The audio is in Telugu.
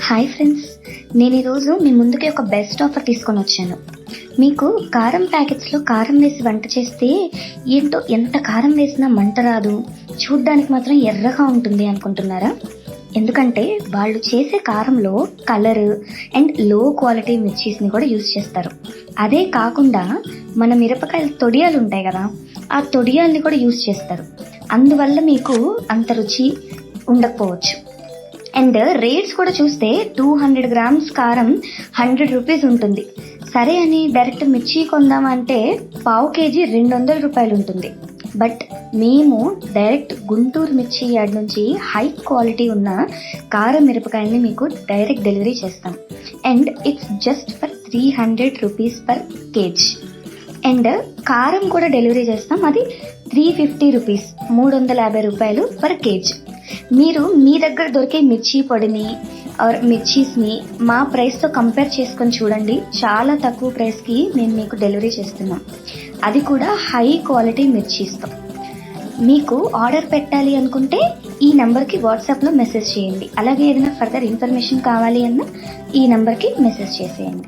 హాయ్ ఫ్రెండ్స్, నేను ఈరోజు మీ ముందుకి ఒక బెస్ట్ ఆఫర్ తీసుకొని వచ్చాను. మీకు కారం ప్యాకెట్స్లో కారం వేసి వంట చేస్తే ఏంటో ఎంత కారం వేసినా మంట రాదు, చూడ్డానికి మాత్రం ఎర్రగా ఉంటుంది అనుకుంటున్నారా? ఎందుకంటే వాళ్ళు చేసే కారంలో కలర్ అండ్ లో క్వాలిటీ మిర్చీస్ని కూడా యూజ్ చేస్తారు. అదే కాకుండా మన మిరపకాయల తొడియాలు ఉంటాయి కదా, ఆ తొడియాల్ని కూడా యూజ్ చేస్తారు. అందువల్ల మీకు అంత రుచి ఉండకపోవచ్చు. అండ్ రేట్స్ కూడా చూస్తే 200 గ్రామ్స్ కారం 100 రూపీస్ ఉంటుంది. సరే అని డైరెక్ట్ మిర్చి కొందామంటే పావు కేజీ 200 రూపాయలు ఉంటుంది. బట్ మేము డైరెక్ట్ గుంటూరు మిర్చి యార్డ్ నుంచి హై క్వాలిటీ ఉన్న కారం మిరపకాయల్ని మీకు డైరెక్ట్ డెలివరీ చేస్తాం. And it's just for 300 rupees per kg. And కారం కూడా డెలివరీ చేస్తాం, అది 350 రూపీస్, 350 రూపాయలు పర్ కేజ్. మీరు మీ దగ్గర దొరికే మిర్చి పొడిని ఆర్ మిర్చీస్ని మా ప్రైస్తో కంపేర్ చేసుకొని చూడండి. చాలా తక్కువ ప్రైస్కి మేము మీకు డెలివరీ చేస్తున్నాం, అది కూడా హై క్వాలిటీ మిర్చీస్తో. మీకు ఆర్డర్ పెట్టాలి అనుకుంటే ఈ నెంబర్కి వాట్సాప్లో మెసేజ్ చేయండి. అలాగే ఏదైనా ఫర్దర్ ఇన్ఫర్మేషన్ కావాలి అన్నా ఈ నెంబర్కి మెసేజ్ చేసేయండి.